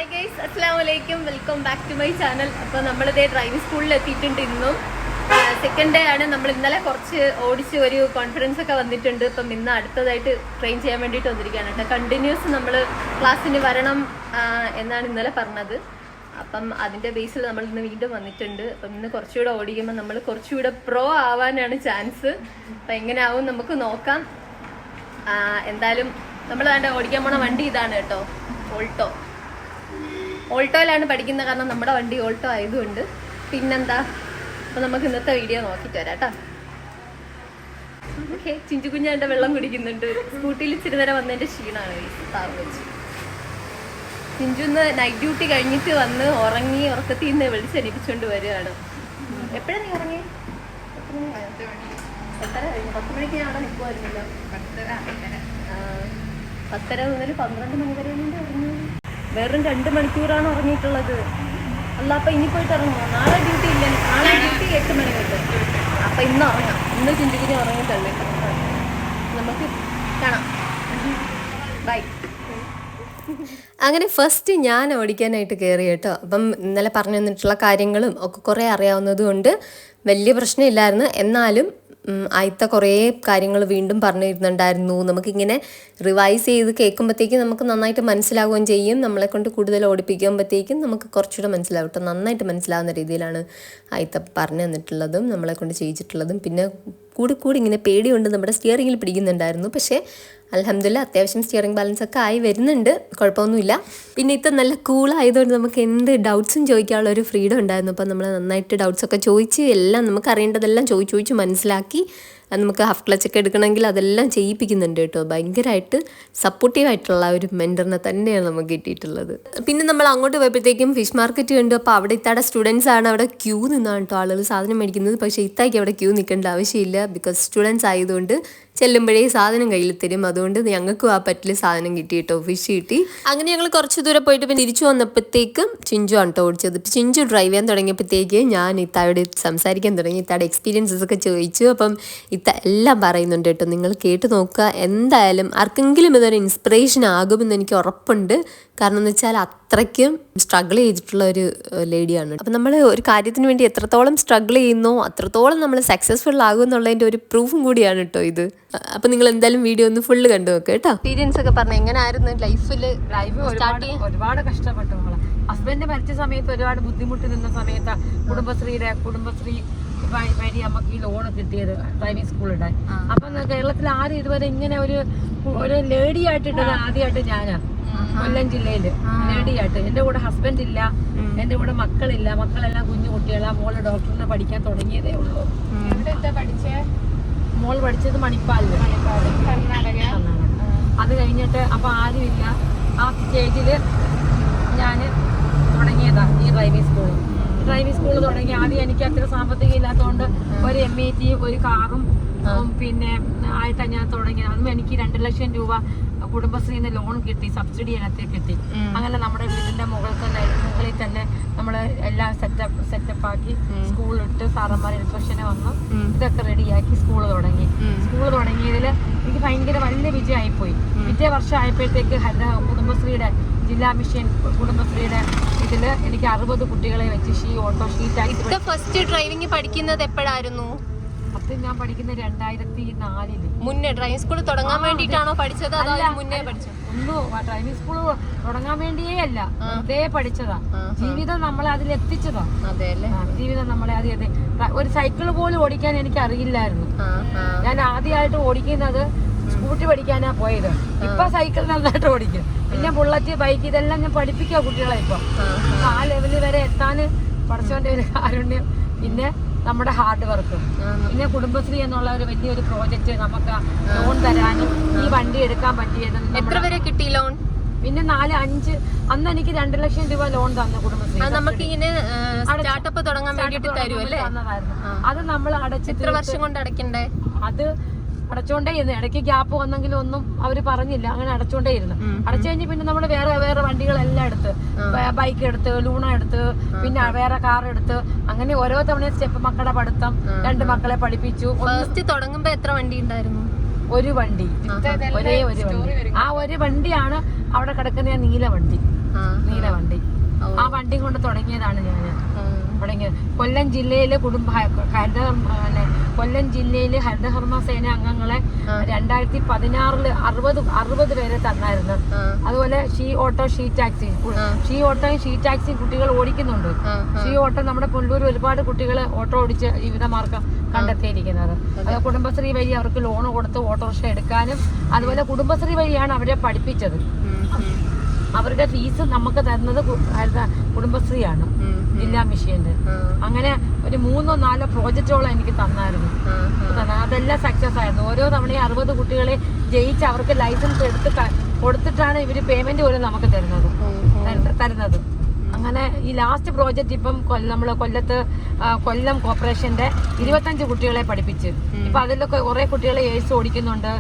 Hi guys, അസ്സലാമലൈക്കും. Welcome back to my channel. അപ്പോൾ നമ്മളിതേ ഡ്രൈവിംഗ് സ്കൂളിൽ എത്തിയിട്ടുണ്ട്. ഇന്നും സെക്കൻഡ് ഡേ ആണ്. നമ്മൾ ഇന്നലെ കുറച്ച് ഓടിച്ച് ഒരു കോൺഫിഡൻസ് ഒക്കെ വന്നിട്ടുണ്ട്. അപ്പം ഇന്ന് അടുത്തതായിട്ട് ട്രെയിൻ ചെയ്യാൻ വേണ്ടിയിട്ട് വന്നിരിക്കുകയാണ് കേട്ടോ. കണ്ടിന്യൂസ് നമ്മൾ ക്ലാസ്സിന് വരണം എന്നാണ് ഇന്നലെ പറഞ്ഞത്. അപ്പം അതിൻ്റെ ബേസിൽ നമ്മൾ ഇന്ന് വീണ്ടും വന്നിട്ടുണ്ട്. അപ്പം ഇന്ന് കുറച്ചുകൂടെ ഓടിക്കുമ്പോൾ നമ്മൾ കുറച്ചുകൂടെ പ്രോ ആവാനാണ് ചാൻസ്. അപ്പം എങ്ങനെ ആവും നമുക്ക് നോക്കാം. എന്തായാലും നമ്മൾ വേണ്ട ഓടിക്കാൻ പോണ വണ്ടി ഇതാണ് കേട്ടോ, ഓൾട്ടോയിലാണ് പഠിക്കുന്നത്. കാരണം നമ്മുടെ വണ്ടി ഓൾട്ടോ ആയതുകൊണ്ട്. പിന്നെന്താ, അപ്പം നമുക്ക് ഇന്നത്തെ വീഡിയോ നോക്കിയിട്ട് വരാം കേട്ടോ. ഓക്കെ, ചിഞ്ചു കുഞ്ഞാൻ്റെ വെള്ളം കുടിക്കുന്നുണ്ട്. സ്കൂട്ടിയിൽ ഇച്ചിരി നേരം വന്നതിൻ്റെ ക്ഷീണമാണ് താവ് വെച്ച്. ചിഞ്ചു ഇന്ന് നൈറ്റ് ഡ്യൂട്ടി കഴിഞ്ഞിട്ട് വന്ന് ഉറങ്ങി, ഉറക്കത്തിൽ നിന്ന് വിളിച്ചെണിപ്പിച്ചുകൊണ്ട് വരികയാണ്. എപ്പോഴാണ് നീ ഉറങ്ങി? 10 മണിക്ക് ഞാൻ അവിടെ നിൽക്കുമായിരുന്നല്ലോ. 10:30 മുതൽ 12 മണി വരെ ഉറങ്ങി. വെറും 2 മണിക്കൂറാണ് ഉറങ്ങിയിട്ടുള്ളത്. അല്ല, അപ്പം ഇനി പോയിട്ട് ഇറങ്ങുമോ? നാളെ ഡ്യൂട്ടി ഇല്ല. നാളെ ഡ്യൂട്ടി 8 മണി തൊട്ട്. അപ്പം ഇന്ന് ഉറങ്ങാം. ഇന്ന് ചിന്തിക്കുന്ന ഉറങ്ങിയിട്ടല്ലേ. നമുക്ക് കാണാം. ബൈ. അങ്ങനെ ഫസ്റ്റ് ഞാൻ ഓടിക്കാനായിട്ട് കയറി കേട്ടോ. അപ്പം ഇന്നലെ പറഞ്ഞു തന്നിട്ടുള്ള കാര്യങ്ങളും ഒക്കെ കുറേ അറിയാവുന്നത് കൊണ്ട് വലിയ പ്രശ്നമില്ലായിരുന്നു. എന്നാലും ആദ്യത്തെ കുറേ കാര്യങ്ങൾ വീണ്ടും പറഞ്ഞിരുന്നുണ്ടായിരുന്നു. നമുക്കിങ്ങനെ റിവൈസ് ചെയ്ത് കേൾക്കുമ്പോഴത്തേക്കും നമുക്ക് നന്നായിട്ട് മനസ്സിലാവുകയും ചെയ്യും. നമ്മളെ കൊണ്ട് കൂടുതൽ ഓടിപ്പിക്കുമ്പോഴത്തേക്കും നമുക്ക് കുറച്ചുകൂടെ മനസ്സിലാവും കേട്ടോ. നന്നായിട്ട് മനസ്സിലാവുന്ന രീതിയിലാണ് ആദ്യത്തെ പറഞ്ഞു തന്നിട്ടുള്ളതും നമ്മളെ കൊണ്ട് ചെയ്യിച്ചിട്ടുള്ളതും. പിന്നെ കൂടി ഇങ്ങനെ പേടിയുണ്ട് നമ്മുടെ സ്റ്റിയറിങ്ങിൽ പിടിക്കുന്നുണ്ടായിരുന്നു. പക്ഷേ അൽഹംദുലില്ലാ അത്യാവശ്യം സ്റ്റിയറിംഗ് ബാലൻസ് ഒക്കെ ആയി വരുന്നുണ്ട്, കുഴപ്പമൊന്നുമില്ല. പിന്നെ ഇത് നല്ല കൂളായതുകൊണ്ട് നമുക്ക് എന്ത് ഡൗട്ട്സും ചോദിക്കാനുള്ള ഒരു ഫ്രീഡം ഉണ്ടായിരുന്നു. അപ്പം നമ്മൾ നന്നായിട്ട് ഡൗട്ട്സൊക്കെ ചോദിച്ച് എല്ലാം നമുക്ക് അറിയേണ്ടതെല്ലാം ചോദിച്ച് മനസ്സിലാക്കി നമുക്ക് ഹാഫ് ക്ലച്ചൊക്കെ എടുക്കണമെങ്കിൽ അതെല്ലാം ചെയ്യിപ്പിക്കുന്നുണ്ട് കേട്ടോ. ഭയങ്കരമായിട്ട് സപ്പോർട്ടീവായിട്ടുള്ള ഒരു മെൻറ്ററിനെ തന്നെയാണ് നമുക്ക് കിട്ടിയിട്ടുള്ളത്. പിന്നെ നമ്മൾ അങ്ങോട്ട് പോയപ്പോഴത്തേക്കും ഫിഷ് മാർക്കറ്റ് കണ്ടു. അപ്പോൾ അവിടെ ഇത്താടെ സ്റ്റുഡൻസ് ആണ് അവിടെ ക്യൂ നിന്നാണ് കേട്ടോ ആളുകൾ സാധനം മേടിക്കുന്നത്. പക്ഷേ ഇത്തായ്ക്ക് അവിടെ ക്യൂ നിൽക്കേണ്ട ആവശ്യമില്ല. ബിക്കോസ് സ്റ്റുഡൻസ് ആയതുകൊണ്ട് ചെല്ലുമ്പോഴേ സാധനം കയ്യിൽ തരും. അതുകൊണ്ട് ഞങ്ങൾക്കും ആ പറ്റിൽ സാധനം കിട്ടി കേട്ടോ, ഫിഷ് കിട്ടി. അങ്ങനെ ഞങ്ങൾ കുറച്ച് ദൂരം പോയിട്ട് പിന്നെ തിരിച്ചു വന്നപ്പോഴത്തേക്കും ചിഞ്ചു ആണ് കേട്ടോ ഓടിച്ചത്. ചിഞ്ചു ഡ്രൈവ് ചെയ്യാൻ തുടങ്ങിയപ്പോഴത്തേക്ക് ഞാൻ ഇത്തായോട് സംസാരിക്കാൻ തുടങ്ങി. ഇത്താടെ എക്സ്പീരിയൻസസ് ഒക്കെ ചോദിച്ചു. അപ്പം എല്ലാം പറയുന്നുണ്ട് കേട്ടോ. നിങ്ങൾ കേട്ട് നോക്കുക. എന്തായാലും ആർക്കെങ്കിലും ഇതൊരു ഇൻസ്പിറേഷൻ ആകുമെന്ന് എനിക്ക് ഉറപ്പുണ്ട്. കാരണം എന്ന് വെച്ചാൽ അത്രയ്ക്കും സ്ട്രഗിൾ ചെയ്തിട്ടുള്ള ഒരു ലേഡിയാണ്. അപ്പം നമ്മൾ ഒരു കാര്യത്തിന് വേണ്ടി എത്രത്തോളം സ്ട്രഗിൾ ചെയ്യുന്നോ അത്രത്തോളം നമ്മൾ സക്സസ്ഫുൾ ആകും എന്നുള്ളതിൻ്റെ ഒരു പ്രൂഫും കൂടിയാണ് കേട്ടോ ഇത്. അപ്പം നിങ്ങൾ എന്തായാലും വീഡിയോ ഒന്ന് ഫുള്ള് കണ്ടു നോക്കുക കേട്ടോ. എക്സ്പീരിയൻസ് ഒക്കെ പറഞ്ഞു എങ്ങനെയായിരുന്നു ലൈഫ് ഒരുപാട് കഷ്ടപ്പെട്ടു. ഹസ്ബൻഡ് മരിച്ച സമയത്ത് ഒരുപാട് ബുദ്ധിമുട്ട് നിന്ന സമയത്ത് കുടുംബശ്രീ വഴി നമുക്ക് ഈ ലോണ് കിട്ടിയത് ഡ്രൈവിംഗ് സ്കൂളിടെ. അപ്പൊ കേരളത്തിൽ ആരും ഇതുവരെ ഇങ്ങനെ ഒരു ലേഡി ആയിട്ടിട്ടത് ആദ്യമായിട്ട് ഞാനാണ്. കൊല്ലം ജില്ലയില് ലേഡിയായിട്ട്. എന്റെ കൂടെ ഹസ്ബൻഡ് ഇല്ല, എന്റെ കൂടെ മക്കളില്ല. മക്കളെല്ലാം കുഞ്ഞു കുട്ടികളാ. മോള് ഡോക്ടറിനെ പഠിക്കാൻ തുടങ്ങിയതേ ഉള്ളൂ. മോൾ പഠിച്ചത് മണിപ്പാലില്, കർണാടക. അത് കഴിഞ്ഞിട്ട് അപ്പൊ ആരുമില്ല. ആ സ്റ്റേജില് ഞാന് തുടങ്ങിയതാ ഈ ഡ്രൈവിംഗ് സ്കൂൾ തുടങ്ങി. ആദ്യം എനിക്ക് അത്ര സാമ്പത്തികം ഇല്ലാത്തതുകൊണ്ട് ഒരു MAT ഒരു കാറും പിന്നെ ആയിട്ടാണ് ഞാൻ തുടങ്ങിയത്. അതും എനിക്ക് 2 ലക്ഷം രൂപ കുടുംബശ്രീന്ന് ലോൺ കിട്ടി, സബ്സിഡി അതിനകത്ത് കിട്ടി. അങ്ങനെ നമ്മുടെ വീടിന്റെ മുകളിൽ തന്നെ നമ്മള് എല്ലാം സെറ്റപ്പ് ആക്കി സ്കൂളിലിട്ട് സാറന്മാർ ഇൻസ്പെക്ഷന് വന്നു. ഇതൊക്കെ റെഡിയാക്കി സ്കൂൾ തുടങ്ങിയതിൽ എനിക്ക് ഭയങ്കര വലിയ വിജയമായിപ്പോയി. പിറ്റേ വർഷം ആയപ്പോഴത്തേക്ക് കുടുംബശ്രീയുടെ ജില്ലാ മിഷൻ കുടുംബശ്രീയുടെ ഇതില് എനിക്ക് 60 കുട്ടികളെ വെച്ച് ഓട്ടോ ഷീറ്റായി. ഫസ്റ്റ് ഡ്രൈവിംഗ് പഠിക്കുന്നത് എപ്പോഴായിരുന്നു? അത് ഞാൻ പഠിക്കുന്നത് 2004 മുന്നേ ഡ്രൈവിംഗ് സ്കൂൾ തുടങ്ങാൻ വേണ്ടിയിട്ടാണോ പഠിച്ചത്? അതോ മുന്നേ പഠിച്ചത്? ഡ്രൈവിംഗ് സ്കൂൾ തുടങ്ങാൻ വേണ്ടിയേ അല്ല, അതേ പഠിച്ചതാ. ജീവിതം നമ്മളെ അതിലെത്തിച്ചതാ. ജീവിതം നമ്മളെ ഒരു സൈക്കിൾ പോലും ഓടിക്കാൻ എനിക്ക് അറിയില്ലായിരുന്നു. ഞാൻ ആദ്യമായിട്ട് ഓടിക്കുന്നത് സ്കൂട്ടി പഠിക്കാനാ പോയത്. ഇപ്പൊ സൈക്കിൾ നന്നായിട്ട് ഓടിക്കും. പിന്നെ ബുള്ളറ്റ്, ബൈക്ക് ഇതെല്ലാം ഞാൻ പഠിപ്പിക്കുക കുട്ടികളെ. ഇപ്പൊ ആ ലെവല് വരെ എത്താന് പഠിച്ചവന്റെ ഒരു കാരുണ്യം, പിന്നെ നമ്മുടെ ഹാർഡ് വർക്ക്, പിന്നെ കുടുംബശ്രീ എന്നുള്ള ഒരു വലിയൊരു പ്രോജക്റ്റ് നമുക്ക് ലോൺ തരാനും ഈ വണ്ടി എടുക്കാൻ പറ്റിയത്. എത്ര വരെ കിട്ടി ലോൺ? പിന്നെ 4-5 അന്ന് എനിക്ക് 2 ലക്ഷം രൂപ ലോൺ തന്നു കുടുംബശ്രീ. നമുക്ക് ഇങ്ങനെ സ്റ്റാർട്ടപ്പ് തുടങ്ങാൻ വേണ്ടിട്ട് തരുമല്ലേ? അത് നമ്മൾ അടച്ച് എത്ര വർഷം കൊണ്ട് അടയ്ക്കണ്ടേ? അത് അടച്ചോണ്ടേ ഇരുന്നു. ഇടയ്ക്ക് ഗ്യാപ്പ് വന്നെങ്കിലും ഒന്നും അവര് പറഞ്ഞില്ല. അങ്ങനെ അടച്ചോണ്ടേ ഇരുന്നു. അടച്ചു കഴിഞ്ഞ് പിന്നെ നമ്മള് വേറെ വണ്ടികളെല്ലാം എടുത്ത്, ബൈക്ക് എടുത്ത്, ലൂണ എടുത്ത്, പിന്നെ വേറെ കാർ എടുത്ത്, അങ്ങനെ ഓരോ തവണ സ്റ്റെപ്പ്. മക്കളുടെ പഠിത്തം, 2 മക്കളെ പഠിപ്പിച്ചു. തുടങ്ങുമ്പോ എത്ര വണ്ടി ഉണ്ടായിരുന്നു? ഒരു വണ്ടി, ഒരേ ഒരു വണ്ടി. ആ ഒരു വണ്ടിയാണ് അവിടെ കിടക്കുന്ന നീല വണ്ടി. നീല വണ്ടി. ആ വണ്ടി കൊണ്ട് തുടങ്ങിയതാണ് ഞാൻ തുടങ്ങിയത്. കൊല്ലം ജില്ലയിലെ കൊല്ലം ജില്ലയിലെ ഹരിതകർമ്മ സേന അംഗങ്ങളെ 2016 60 പേരെ തന്നായിരുന്നു. അതുപോലെ ഷീ ഓട്ടോ ഷീ ടാക്സി കുട്ടികൾ ഓടിക്കുന്നുണ്ട്. ഷീ ഓട്ടോ നമ്മുടെ പുല്ലൂർ ഒരുപാട് കുട്ടികൾ ഓട്ടോ ഓടിച്ച് ജീവിതമാർഗം കണ്ടെത്തിയിരിക്കുന്നത്. അത് കുടുംബശ്രീ വഴി അവർക്ക് ലോൺ കൊടുത്ത് ഓട്ടോറിക്ഷ എടുക്കാനും, അതുപോലെ കുടുംബശ്രീ വഴിയാണ് അവരെ പഠിപ്പിച്ചത്. അവരുടെ ഫീസ് നമുക്ക് തരുന്നത് കുടുംബശ്രീയാണ്, ജില്ലാ മിഷന്റെ. അങ്ങനെ ഒരു 3-4 പ്രോജക്റ്റുകളും എനിക്ക് തന്നായിരുന്നു. അതെല്ലാം സക്സസ് ആയിരുന്നു. ഓരോ തവണയും 60 കുട്ടികളെ ജയിച്ച് അവർക്ക് ലൈസൻസ് കൊടുത്തിട്ടാണ് ഇവര് പേയ്മെന്റ് പോലും നമുക്ക് തരുന്നത്. അങ്ങനെ ഈ ലാസ്റ്റ് പ്രോജക്റ്റ് ഇപ്പം നമ്മള് കൊല്ലം കോർപ്പറേഷന്റെ 25 കുട്ടികളെ പഠിപ്പിച്ച് ഇപ്പൊ അതിലൊക്കെ കുറെ കുട്ടികളെ ഏഴ്സ് ഓടിക്കുന്നുണ്ട്,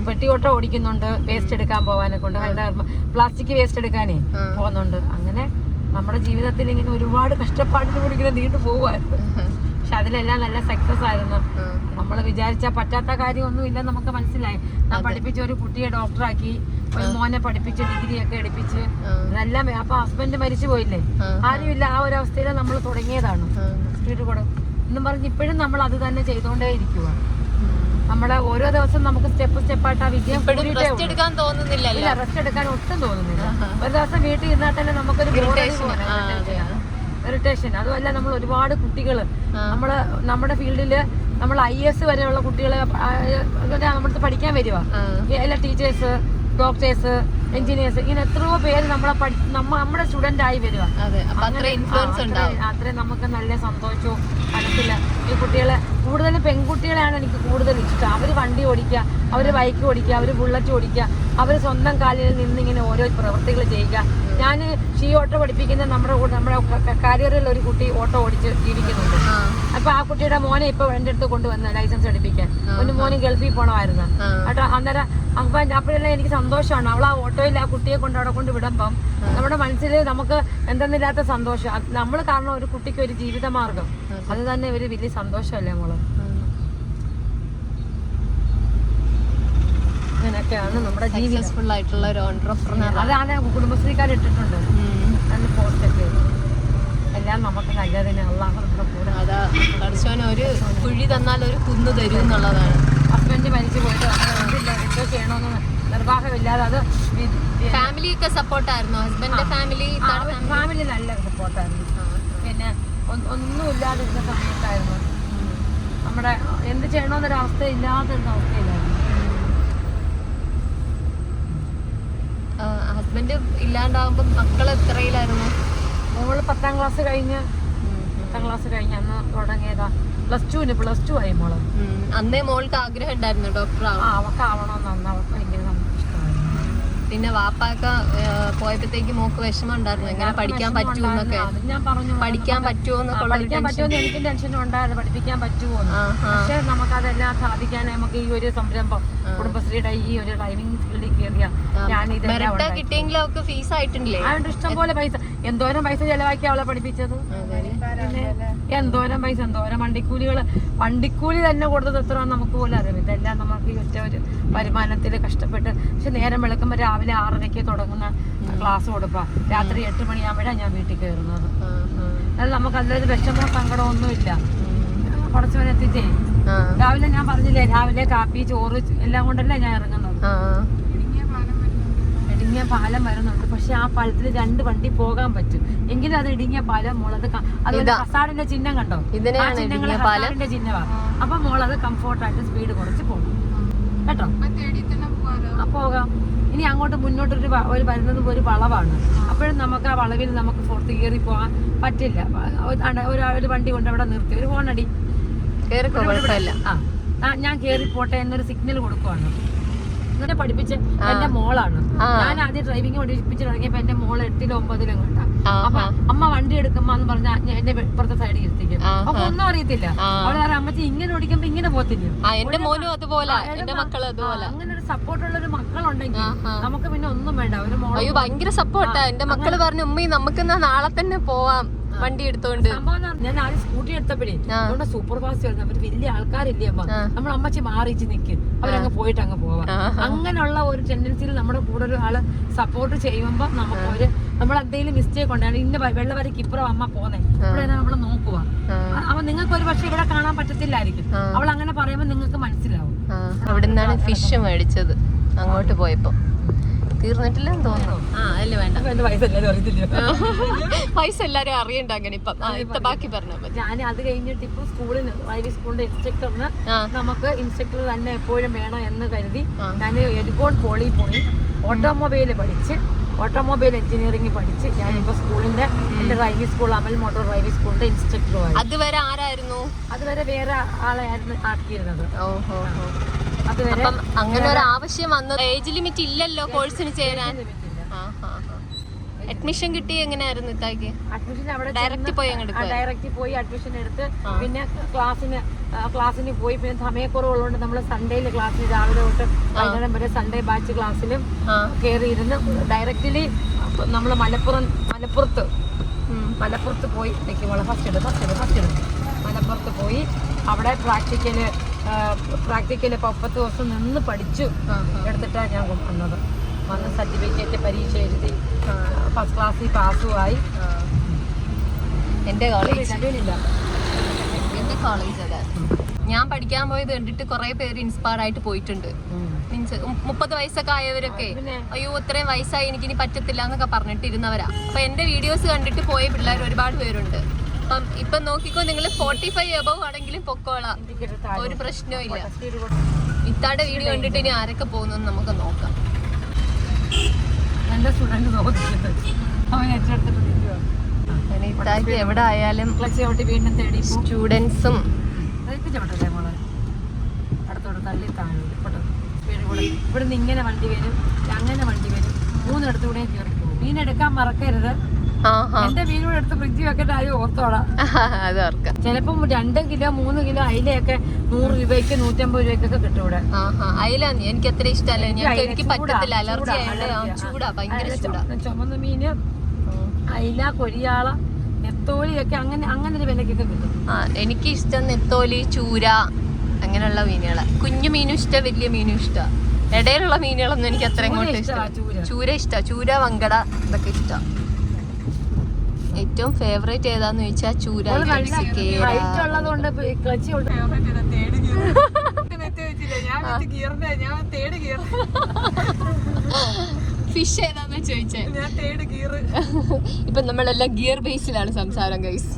പെട്ടിയോട്ടം ഓടിക്കുന്നുണ്ട്, വേസ്റ്റ് എടുക്കാൻ പോകാനൊക്കെ ഉണ്ട്, പ്ലാസ്റ്റിക് വേസ്റ്റ് എടുക്കാനേ പോകുന്നുണ്ട്. അങ്ങനെ നമ്മുടെ ജീവിതത്തിൽ ഇങ്ങനെ ഒരുപാട് കഷ്ടപ്പാടിലൂടെ ഇങ്ങനെ നീണ്ടു പോകുമായിരുന്നു. പക്ഷെ അതിലെല്ലാം നല്ല സക്സസ് ആയിരുന്നു. നമ്മൾ വിചാരിച്ചാൽ പറ്റാത്ത കാര്യമൊന്നും ഇല്ല, നമുക്ക് മനസ്സിലായി. ഞാൻ പഠിപ്പിച്ച ഒരു കുട്ടിയെ ഡോക്ടറാക്കി, ഒരു മോനെ പഠിപ്പിച്ച് ഡിഗ്രിയൊക്കെ എടുപ്പിച്ച്, അതെല്ലാം. അപ്പൊ ഹസ്ബൻഡ് മരിച്ചു പോയില്ലേ, ആരുമില്ല. ആ ഒരു അവസ്ഥയിൽ നമ്മൾ തുടങ്ങിയതാണ് സ്പീഡ് കൂടെ എന്നും പറഞ്ഞ് ഇപ്പോഴും നമ്മൾ അത് തന്നെ ചെയ്തുകൊണ്ടേ ഇരിക്കുക. നമ്മുടെ ഓരോ ദിവസം നമുക്ക് സ്റ്റെപ്പായിട്ട് ആ വിജയം റെസ്റ്റ് എടുക്കാൻ ഒട്ടും തോന്നുന്നില്ല. ഒരു ദിവസം വീട്ടിൽ ഇരുന്നാൽ തന്നെ നമുക്കൊരു ഇറിറ്റേഷൻ. അതുമല്ല, നമ്മൾ ഒരുപാട് കുട്ടികള് നമ്മുടെ ഫീൽഡില് നമ്മൾ IAS വരെയുള്ള കുട്ടികളെ നമ്മുടെ പഠിക്കാൻ വരുവാ. എല്ലാ ടീച്ചേഴ്സ്, ഡോക്ടേഴ്സ്, എഞ്ചിനീയേഴ്സ്, ഇങ്ങനെ എത്രയോ പേര് നമ്മുടെ സ്റ്റുഡന്റ് ആയി വരുക. അത്രയും നമുക്ക് നല്ല സന്തോഷവും മനസ്സില്ല. ഈ കുട്ടികളെ കൂടുതലും പെൺകുട്ടികളെയാണ് എനിക്ക് കൂടുതൽ ഇഷ്ടം. അവര് വണ്ടി ഓടിക്കുക, അവര് ബൈക്ക് ഓടിക്കുക, അവര് ബുള്ളറ്റ് ഓടിക്കുക, അവര് സ്വന്തം കാലിൽ നിന്നിങ്ങനെ ഓരോ പ്രവൃത്തികൾ ചെയ്യുക. ഞാൻ ഷീ ഓട്ടോ പഠിപ്പിക്കുന്ന നമ്മുടെ കാരിയറിൽ ഒരു കുട്ടി ഓട്ടോ ഓടിച്ച് ജീവിക്കുന്നുണ്ട്. അപ്പൊ ആ കുട്ടിയുടെ മോനെ ഇപ്പൊ എന്റെ അടുത്ത് കൊണ്ടുവന്ന ലൈസൻസ് എടുപ്പിക്കാൻ. ഒരു മോന് ഗൾഫിൽ പോണമായിരുന്നു കേട്ടോ. അന്നേരം അപ്പോഴെല്ലാം എനിക്ക് സന്തോഷമാണ്. അവൾ ആ ഓട്ടോയിൽ ആ കുട്ടിയെ കൊണ്ട് അവിടെ കൊണ്ട് വിടുമ്പം നമ്മുടെ മനസ്സിൽ നമുക്ക് എന്തെന്നില്ലാത്ത സന്തോഷം. നമ്മൾ കാരണം ഒരു കുട്ടിക്ക് ഒരു ജീവിതമാർഗം, അത് തന്നെ ഒരു വലിയ സന്തോഷമല്ലേ മോള്. അങ്ങനെയൊക്കെയാണ് നമ്മുടെ ജീവിതം ആയിട്ടുള്ള ഒരു ഓൺട്രപ്രനർ. അതാണ് കുടുംബശ്രീക്കാർ ഇട്ടിട്ടുണ്ട് പോസ്റ്റൊക്കെ. എല്ലാം നമുക്ക് നല്ലതിന് അള്ളാഹു കൂടെ. അതാ ഒരു കുഴി തന്നാൽ ഒരു കുന്ന് തരും എന്നുള്ളതാണ്. ഹസ്ബൻഡ് മരിച്ചു പോയിട്ട് എന്തോ ചെയ്യണമെന്ന് നിർവാഹമില്ലാതെ അത് ഫാമിലി ഒക്കെ സപ്പോർട്ടായിരുന്നു. ഹസ്ബൻഡിന്റെ ഫാമിലി നല്ല സപ്പോർട്ടായിരുന്നു. പിന്നെ ഒന്നുമില്ലാതിരുന്ന സമയത്തായിരുന്നു നമ്മുടെ എന്ത് ചെയ്യണമെന്നൊരവസ്ഥ ഇല്ലാതിരുന്ന അവസ്ഥയിലായിരുന്നു. ഹസ്ബൻഡ് ഇല്ലാണ്ടാവുമ്പോ മക്കൾ എത്രയിലായിരുന്നു? മോള് 10ാം ക്ലാസ് കഴിഞ്ഞ് അന്ന് തുടങ്ങിയതാ. +2 ആയി മോള്. അന്നേ മോൾക്ക് ആഗ്രഹം ഉണ്ടായിരുന്നു ഡോക്ടർ അവൾക്ക് ആവണമെന്ന്. അന്ന് അവൾക്ക് ഭയങ്കര ഇഷ്ടമായിരുന്നു. പിന്നെ വാപ്പൊക്കെ പോയപ്പോഴത്തേക്ക് മോക്ക് വിഷമം ഉണ്ടായിരുന്നു, എങ്ങനെ പഠിക്കാൻ പറ്റുമെന്നൊക്കെ. ഞാൻ പറഞ്ഞു പഠിക്കാൻ പറ്റുമെന്ന് എനിക്ക് ടെൻഷൻ ഉണ്ടായിരുന്നു, പഠിപ്പിക്കാൻ പറ്റുമോ. പക്ഷെ നമുക്കതെല്ലാം സാധിക്കാൻ നമുക്ക് ഈ ഒരു സംരംഭം കുടുംബശ്രീയുടെ ഈ ഒരു ഡ്രൈവിംഗ് ഫീൽഡിൽ കയറിയ കിട്ടിയെങ്കിലും അവർക്ക് ഫീസ് ആയിട്ടില്ലേ? അതുകൊണ്ട് ഇഷ്ടംപോലെ പൈസ, എന്തോരം പൈസ ചെലവാക്കി അവളെ പഠിപ്പിച്ചത്. എന്തോരം വണ്ടിക്കൂലി തന്നെ കൊടുത്തത് എത്ര നമുക്ക് പോലും അറിയാം. ഇതെല്ലാം നമുക്ക് ഈ ഒറ്റ ഒരു വരുമാനത്തിൽ കഷ്ടപ്പെട്ട്. പക്ഷെ നേരം വെളുക്കുമ്പോൾ രാവിലെ 6:30 തുടങ്ങുന്ന ക്ലാസ് കൊടുക്കുക, രാത്രി 8 മണിയാകുമ്പോഴാണ് ഞാൻ വീട്ടിൽ കയറുന്നത്. അത് നമുക്ക് അതിലൊരു വിഷമോ സങ്കടമോ ഒന്നുമില്ല. കുറച്ചുവരെ എത്തിച്ചേ രാവിലെ ഞാൻ പറഞ്ഞില്ലേ, രാവിലെ കാപ്പി ചോറ് എല്ലാം കൊണ്ടല്ലേ ഞാൻ ഇറങ്ങുന്നത്. ഇടുങ്ങിയ പാലം വരുന്നുണ്ട്, പക്ഷെ ആ പാലത്തിൽ 2 വണ്ടി പോകാൻ പറ്റും. എങ്കിലും അത് ഇടുങ്ങിയ പാലം മോളത്. അതുപോലെ കസാടിന്റെ ചിഹ്നം കണ്ടോ? ആ ചിഹ്നങ്ങൾ കസാടിന്റെ ചിഹ്നമാണ്. അപ്പൊ മോളത് കംഫോർട്ടായിട്ട് സ്പീഡ് കുറച്ച് പോകും കേട്ടോ. പോകാം. ഇനി അങ്ങോട്ട് മുന്നോട്ടൊരു വരുന്നത് ഒരു വളവാണ്. അപ്പോഴും നമുക്ക് ആ വളവിൽ നമുക്ക് പുറത്ത് കയറി പോകാൻ പറ്റില്ല. ഒരു വണ്ടി കൊണ്ട് അവിടെ നിർത്തി ഒരു ഹോണടി ഞാൻ കേറി പോട്ടെ എന്നൊരു സിഗ്നൽ കൊടുക്കുവാണ്. ഇങ്ങനെ പഠിപ്പിച്ച് എന്റെ മോളാണ്. ഞാൻ ആദ്യം ഡ്രൈവിംഗ് പഠിപ്പിച്ച് തുടങ്ങിയപ്പോ എന്റെ മോള് 8-ലും 9-ലും കണ്ട. അപ്പൊ അമ്മ വണ്ടി എടുക്കുമ്പോ എന്ന് പറഞ്ഞാൽ എന്റെ ഇപ്പുറത്തെ സൈഡിൽ ഇരുത്തിക്കും. അപ്പൊ ഒന്നും അറിയത്തില്ല. അവള് പറയാം, അമ്മച്ചി ഇങ്ങനെ ഓടിക്കുമ്പോ ഇങ്ങനെ പോത്തില്ല. എന്റെ മോനും അതുപോലെ, അങ്ങനെ ഒരു സപ്പോർട്ടുള്ള ഒരു മക്കളുണ്ടെങ്കിൽ നമുക്ക് പിന്നെ ഒന്നും വേണ്ട. ഒരു മോള് ഭയങ്കര സപ്പോർട്ടാ. എന്റെ മക്കള് പറഞ്ഞു, ഉമ്മി നമുക്ക് നാളെ തന്നെ പോവാം, വണ്ടി എടുത്തോണ്ട്. സംഭവം ഞാൻ ആദ്യം സ്കൂട്ടി എടുത്തപ്പോഴേ അതുകൊണ്ട് സൂപ്പർ ഫാസ്റ്റ് വരുന്നത്. അവര് വലിയ ആൾക്കാരില്ലേ അമ്മ, നമ്മൾ അമ്മച്ചി മാറിച്ച് നിൽക്കും, അവരങ്ങ് പോയിട്ട് അങ്ങ് പോവാം. അങ്ങനെയുള്ള ഒരു ടെൻഡൻസിയിൽ നമ്മുടെ കൂടെ ഒരു ആള് സപ്പോർട്ട് ചെയ്യുമ്പോ നമുക്ക് നമ്മൾ എന്തെങ്കിലും മിസ്റ്റേക്ക് ഉണ്ടാണ് ഇന്ന വെള്ളവരക്ക് ഇപ്പുറം അമ്മ പോന്നെ ഇവിടെ നമ്മള് നോക്കുക. അപ്പൊ നിങ്ങൾക്ക് ഒരു പക്ഷെ ഇവിടെ കാണാൻ പറ്റത്തില്ലായിരിക്കും. അവൾ അങ്ങനെ പറയുമ്പോ നിങ്ങൾക്ക് മനസ്സിലാവും. അവിടെ നിന്നാണ് ഫിഷ് മേടിച്ചത് അങ്ങോട്ട് പോയപ്പോ. തീർന്നിട്ടില്ലെന്ന് തോന്നുന്നു. പൈസ എല്ലാരും അറിയണ്ട അങ്ങനെ. ഇപ്പൊ ബാക്കി പറഞ്ഞാൽ മതി. ഞാൻ അത് കഴിഞ്ഞിട്ട് ഇപ്പൊ സ്കൂളിന് ഐവി സ്കൂളിന്റെ ഇൻസ്ട്രക്ടറിന് നമുക്ക് ഇൻസ്ട്രക്ടർ തന്നെ എപ്പോഴും വേണം എന്ന് കരുതി ഞാൻ എഡ്ഗോൺ പോളി പോയി ഓട്ടോമൊബൈൽ പഠിച്ച് ഓട്ടോമൊബൈൽ എഞ്ചിനീയറിംഗ് പഠിച്ച് ഞാനിപ്പോ സ്കൂളിന്റെ എന്റെ ഡ്രൈവിംഗ് സ്കൂൾ അമൽ മോട്ടോർ ഡ്രൈവിംഗ് സ്കൂളിന്റെ ഇൻസ്ട്രക്ടറുമായി. അതുവരെ ആരായിരുന്നു? അതുവരെ വേറെ ആളെയായിരുന്നു ആക്കിയിരുന്നത്. അങ്ങനെ ഒരു ആവശ്യം വന്നത്. ഏജ് ലിമിറ്റ് ഇല്ലല്ലോ കോഴ്സിന് ചേരാൻ. അഡ്മിഷൻ കിട്ടി എങ്ങനെയായിരുന്നു ഇത്താക്ക്? അഡ്മിഷൻ അവിടെ ഡയറക്റ്റ് പോയി അഡ്മിഷൻ എടുത്ത് പിന്നെ ക്ലാസ്സിന് പോയി. പിന്നെ സമയക്കുറവുള്ളതുകൊണ്ട് നമ്മൾ സൺഡേയില് ക്ലാസ്സിന് രാവിലെ തൊട്ട് വൈകുന്നേരം വരെ സൺഡേ ബാച്ച് ക്ലാസ്സിലും കയറിയിരുന്ന് ഡയറക്റ്റ്ലി നമ്മൾ മലപ്പുറത്ത് പോയി ഫസ്റ്റ് ഇടും മലപ്പുറത്ത് പോയി അവിടെ പ്രാക്ടിക്കല് 10 ദിവസം നിന്ന് പഠിച്ചു എടുത്തിട്ടാണ് ഞാൻ വന്നത്. വന്ന് സർട്ടിഫിക്കറ്റ് പരീക്ഷ എഴുതി ഫസ്റ്റ് ക്ലാസ്സിൽ പാസ്സുമായി. എന്റെ കോളേജ് അതാ. ഞാൻ പഠിക്കാൻ പോയത് കണ്ടിട്ട് കുറെ പേര് ഇൻസ്പയർ ആയിട്ട് പോയിട്ടുണ്ട്. മീൻസ് 30 വയസ്സൊക്കെ ആയവരൊക്കെ അയ്യോ ഇത്രയും വയസ്സായി എനിക്കിനി പറ്റത്തില്ല എന്നൊക്കെ പറഞ്ഞിട്ട് ഇരുന്നവരാ. അപ്പൊ എന്റെ വീഡിയോസ് കണ്ടിട്ട് പോയ പിള്ളേർ ഒരുപാട് പേരുണ്ട്. അപ്പം ഇപ്പൊ നോക്കിക്കോ, നിങ്ങൾ 45 എബവ് ആണെങ്കിലും പൊക്കോളാം, ഒരു പ്രശ്നവും ഇല്ല. ഇത്താടെ വീഡിയോ കണ്ടിട്ട് ഇനി ആരൊക്കെ പോകുന്നു നമുക്ക് നോക്കാം. ഇത്താക്ക് എവിടെ ആയാലും സ്റ്റുഡൻസും ഇവിടുന്ന് ഇങ്ങനെ വണ്ടി വരും, അങ്ങനെ വണ്ടി വരും, 3 ഇടത്തുകൂടെ കയറി പോകും. മീനെടുക്കാൻ മറക്കരുത്. എന്റെ മീനോട് എടുത്ത് ഫ്രിഡ്ജ് വെക്കേണ്ട ആരും ഓർത്തോടാ. ചിലപ്പം 2 കിലോ 3 കിലോ അയിലയൊക്കെ 100 രൂപയ്ക്ക് 150 രൂപയ്ക്കൊക്കെ കിട്ടും ഇവിടെ. അയില എനിക്ക് അത്ര ഇഷ്ടമല്ല, എനിക്ക് പറ്റത്തില്ല, അലർജി ആയതുകൊണ്ട്. ചൂടാ, ഭയങ്കര ചൂടാ. ചുമന്ന മീന്, അയില, കൊരിയാള, നെത്തോലിയൊക്കെ അങ്ങനെ ഒരു വിലക്കൊക്കെ കിട്ടും. എനിക്ക് ഇഷ്ടം നെത്തോലി, ചൂര, അങ്ങനെയുള്ള മീനുകളെ. കുഞ്ഞു മീനും ഇഷ്ടം, വലിയ മീനും ഇഷ്ടം. ഇടയിലുള്ള മീനുകളൊന്നും എനിക്ക് അത്ര ഇങ്ങോട്ട് ഇഷ്ടം. ചൂര ഇഷ്ടം, ചൂര, വങ്കട ഇതൊക്കെ ഇഷ്ടം. ഏറ്റവും ഫേവറേറ്റ് ഏതാന്ന് ചോദിച്ചാൽ ചൂര. ഫിഷ് ഏതാന്ന് ചോദിച്ചേ. ഇപ്പൊ നമ്മളെല്ലാം ഗിയർ ബേസിലാണ് സംസാരം ഗൈസ്.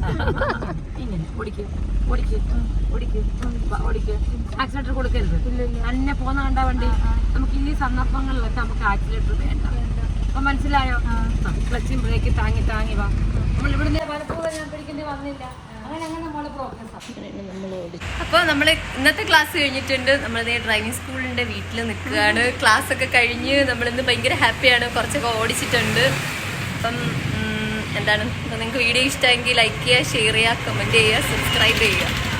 ആക്സിലേറ്റർ കൊടുക്കരുത്. തന്നെ പോന്ന കണ്ട വണ്ടി. നമുക്ക് ഈ സന്ദർഭങ്ങളിലൊക്കെ നമുക്ക് ആക്സിലേറ്റർ വേണ്ട. അപ്പൊ മനസ്സിലായോ? ക്ലച്ചും ബ്രേക്ക് താങ്ങി വാ. നമ്മൾ ഇവിടുന്ന് പലപ്പോഴും ഞാൻ പിടിക്കേണ്ടി വന്നില്ല. അപ്പോൾ നമ്മൾ ഇന്നത്തെ ക്ലാസ് കഴിഞ്ഞിട്ടുണ്ട്. നമ്മളിതേ ഡ്രൈവിംഗ് സ്കൂളിൻ്റെ വീട്ടിൽ നിൽക്കുകയാണ്. ക്ലാസ് ഒക്കെ കഴിഞ്ഞ് നമ്മളിന്ന് ഭയങ്കര ഹാപ്പിയാണ്. കുറച്ചൊക്കെ ഓടിച്ചിട്ടുണ്ട്. അപ്പം എന്താണ്, നിങ്ങൾക്ക് വീഡിയോ ഇഷ്ടമെങ്കിൽ ലൈക്ക് ചെയ്യുക, ഷെയർ ചെയ്യുക, കമൻറ്റ് ചെയ്യുക, സബ്സ്ക്രൈബ് ചെയ്യുക.